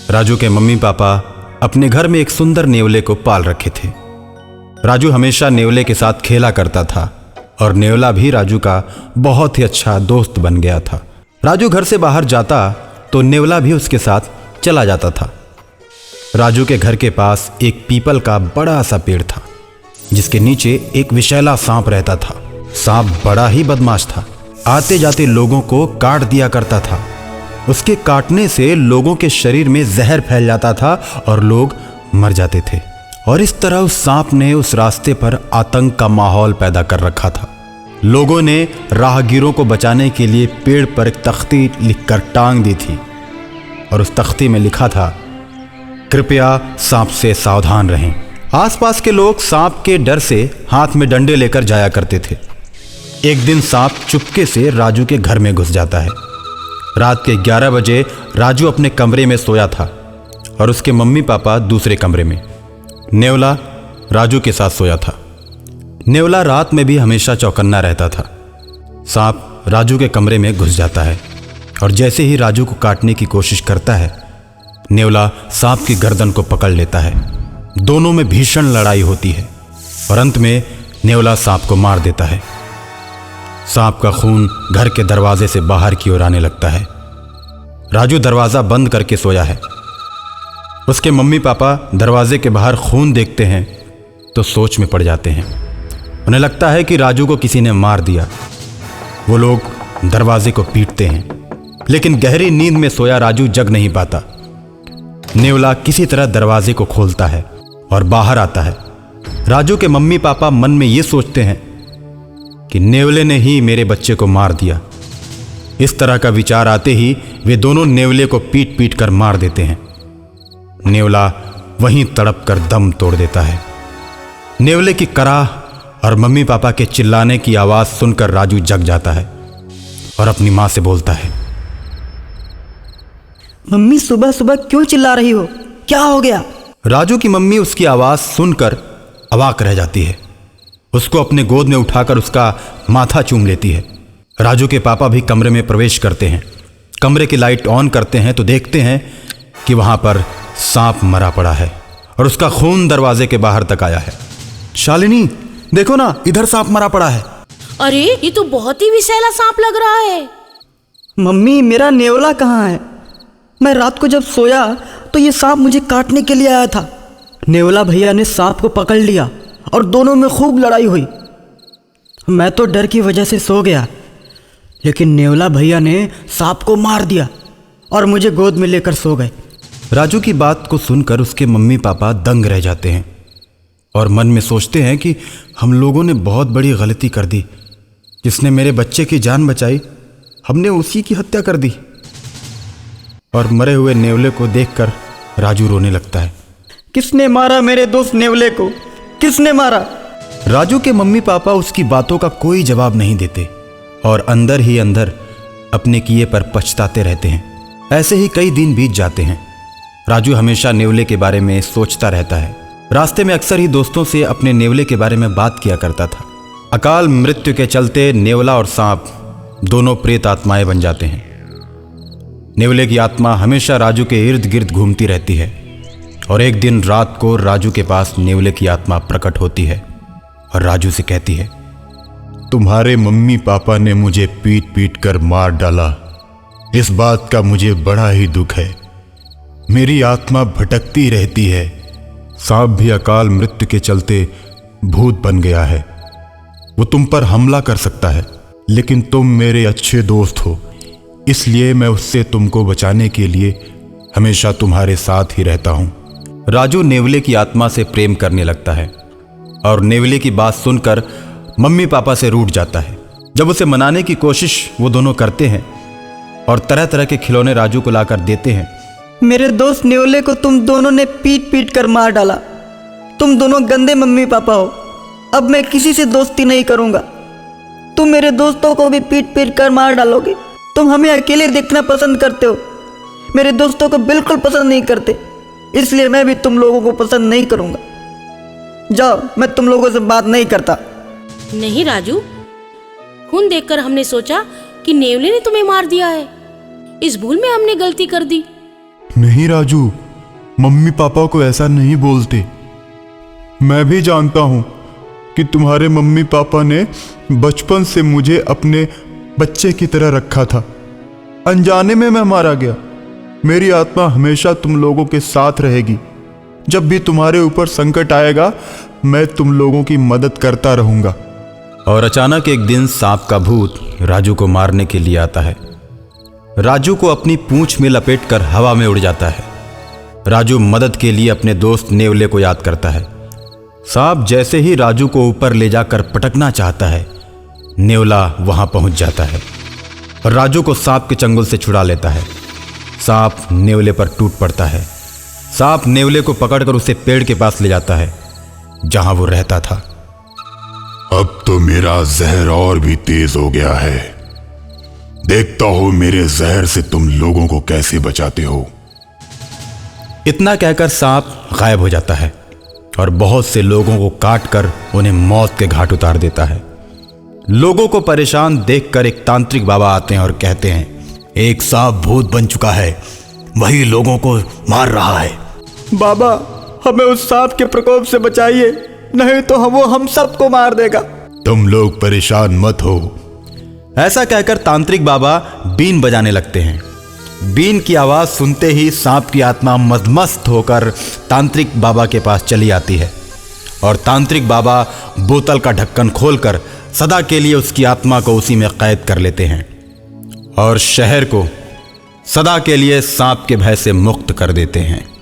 राजू के mummy papa अपने घर में एक सुंदर नेवले को पाल रखे थे। राजू हमेशा नेवले के साथ खेला करता था और नेवला भी राजू का बहुत ही अच्छा दोस्त बन गया था। राजू घर से बाहर जाता तो नेवला भी उसके साथ चला जाता था। राजू के घर के पास एक पीपल का बड़ा सा पेड़ था जिसके नीचे एक विषैला सांप रहता था। सांप बड़ा ही बदमाश था, आते जाते लोगों को काट दिया करता था। उसके काटने से लोगों के शरीर में जहर फैल जाता था और लोग मर जाते थे। और इस तरह उस सांप ने उस रास्ते पर आतंक का माहौल पैदा कर रखा था। लोगों ने राहगीरों को बचाने के लिए पेड़ पर एक तख्ती लिखकर टांग दी थी और उस तख्ती में लिखा था, कृपया सांप से सावधान रहें। आसपास के लोग सांप के डर से हाथ में डंडे लेकर जाया करते थे। एक दिन सांप चुपके से राजू के घर में घुस जाता है। रात के 11 बजे राजू अपने कमरे में सोया था और उसके मम्मी पापा दूसरे कमरे में। नेवला राजू के साथ सोया था। नेवला रात में भी हमेशा चौकन्ना रहता था। सांप राजू के कमरे में घुस जाता है और जैसे ही राजू को काटने की कोशिश करता है, नेवला सांप की गर्दन को पकड़ लेता है। दोनों में भीषण लड़ाई होती है और अंत में नेवला सांप को मार देता है। सांप का खून घर के दरवाजे से बाहर की ओर आने लगता है। राजू दरवाजा बंद करके सोया है। उसके मम्मी पापा दरवाजे के बाहर खून देखते हैं तो सोच में पड़ जाते हैं। उन्हें लगता है कि राजू को किसी ने मार दिया। वो लोग दरवाजे को पीटते हैं, लेकिन गहरी नींद में सोया राजू जग नहीं पाता। नेवला किसी तरह दरवाजे को खोलता है और बाहर आता है। राजू के मम्मी पापा मन में ये सोचते हैं कि नेवले ने ही मेरे बच्चे को मार दिया। इस तरह का विचार आते ही वे दोनों नेवले को पीट पीट कर मार देते हैं। नेवला वहीं तड़प कर दम तोड़ देता है। नेवले की कराह और मम्मी पापा के चिल्लाने की आवाज सुनकर राजू जग जाता है और अपनी मां से बोलता है, मम्मी सुबह सुबह क्यों चिल्ला रही हो? क्या हो गया? राजू की मम्मी उसकी आवाज सुनकर अवाक रह जाती है। उसको अपने गोद में उठाकर उसका माथा चूम लेती है। राजू के पापा भी कमरे में प्रवेश करते हैं। कमरे की लाइट ऑन करते हैं तो देखते हैं कि वहां पर सांप मरा पड़ा है और उसका खून दरवाजे के बाहर तक आया है। शालिनी, देखो ना, इधर सांप मरा पड़ा है। अरे ये तो बहुत ही विषैला सांप लग रहा है। मम्मी, मेरा नेवला कहाँ है? मैं रात को जब सोया तो ये सांप मुझे काटने के लिए आया था। नेवला भैया ने सांप को पकड़ लिया और दोनों में खूब लड़ाई हुई। मैं तो डर की वजह से सो गया, लेकिन नेवला भैया ने सांप को मार दिया और मुझे गोद में लेकर सो गए। राजू की बात को सुनकर उसके मम्मी पापा दंग रह जाते हैं और मन में सोचते हैं कि हम लोगों ने बहुत बड़ी गलती कर दी। जिसने मेरे बच्चे की जान बचाई, हमने उसी की हत्या कर दी। और मरे हुए नेवले को देखकर राजू रोने लगता है। किसने मारा मेरे दोस्त नेवले को? किसने मारा? राजू के मम्मी पापा उसकी बातों का कोई जवाब नहीं देते और अंदर ही अंदर अपने किए पर पछताते रहते हैं। ऐसे ही कई दिन बीत जाते हैं। राजू हमेशा नेवले के बारे में सोचता रहता है। रास्ते में अक्सर ही दोस्तों से अपने नेवले के बारे में बात किया करता था। अकाल मृत्यु के चलते नेवला और सांप दोनों प्रेत आत्माएं बन जाते हैं। नेवले की आत्मा हमेशा राजू के इर्द गिर्द घूमती रहती है और एक दिन रात को राजू के पास नेवले की आत्मा प्रकट होती है और राजू से कहती है, तुम्हारे मम्मी पापा ने मुझे पीट पीट कर मार डाला। इस बात का मुझे बड़ा ही दुख है। मेरी आत्मा भटकती रहती है। सांप भी अकाल मृत्यु के चलते भूत बन गया है। वो तुम पर हमला कर सकता है, लेकिन तुम मेरे अच्छे दोस्त हो, इसलिए मैं उससे तुमको बचाने के लिए हमेशा तुम्हारे साथ ही रहता हूं। राजू नेवले की आत्मा से प्रेम करने लगता है और नेवले की बात सुनकर मम्मी पापा से रूठ जाता है। जब उसे मनाने की कोशिश वो दोनों करते हैं और तरह तरह के खिलौने राजू को लाकर देते हैं। मेरे दोस्त नेवले को तुम दोनों ने पीट पीट कर मार डाला। तुम दोनों गंदे मम्मी पापा हो। अब मैं किसी से दोस्ती नहीं करूंगा। तुम मेरे दोस्तों को भी पीट पीट कर मार डालोगे। तुम हमें अकेले देखना पसंद करते हो, मेरे दोस्तों को बिल्कुल पसंद नहीं करते, इसलिए मैं भी तुम लोगों को पसंद नहीं करूंगा। जाओ, मैं तुम लोगों से बात नहीं करता। नहीं राजू, खून देखकर हमने सोचा कि नेवले ने तुम्हें मार दिया है। इस भूल में हमने गलती कर दी। नहीं राजू, मम्मी पापा को ऐसा नहीं बोलते। मैं भी जानता हूं कि तुम्हारे मम्मी पापा ने बचपन से मुझे अपने बच्चे की तरह रखा था। अनजाने में मैं मारा गया। मेरी आत्मा हमेशा तुम लोगों के साथ रहेगी। जब भी तुम्हारे ऊपर संकट आएगा, मैं तुम लोगों की मदद करता रहूंगा। और अचानक एक दिन सांप का भूत राजू को मारने के लिए आता है। राजू को अपनी पूंछ में लपेटकर हवा में उड़ जाता है। राजू मदद के लिए अपने दोस्त नेवले को याद करता है। सांप जैसे ही राजू को ऊपर ले जाकर पटकना चाहता है, नेवला वहां पहुंच जाता है और राजू को सांप के चंगुल से छुड़ा लेता है। सांप नेवले पर टूट पड़ता है। सांप नेवले को पकड़कर उसे पेड़ के पास ले जाता है जहां वो रहता था। अब तो मेरा जहर और भी तेज हो गया है। देखता हो मेरे जहर से तुम लोगों को कैसे बचाते हो। इतना कहकर सांप गायब हो जाता है और बहुत से लोगों को काटकर उन्हें मौत के घाट उतार देता है। लोगों को परेशान देखकर एक तांत्रिक बाबा आते हैं और कहते हैं, एक सांप भूत बन चुका है, वही लोगों को मार रहा है। बाबा, हमें उस सांप के प्रकोप से बचाइए, नहीं तो वो हम सबको मार देगा। तुम लोग परेशान मत हो। ऐसा कहकर तांत्रिक बाबा बीन बजाने लगते हैं। बीन की आवाज सुनते ही सांप की आत्मा मदमस्त होकर तांत्रिक बाबा के पास चली आती है और तांत्रिक बाबा बोतल का ढक्कन खोलकर सदा के लिए उसकी आत्मा को उसी में कैद कर लेते हैं और शहर को सदा के लिए सांप के भय से मुक्त कर देते हैं।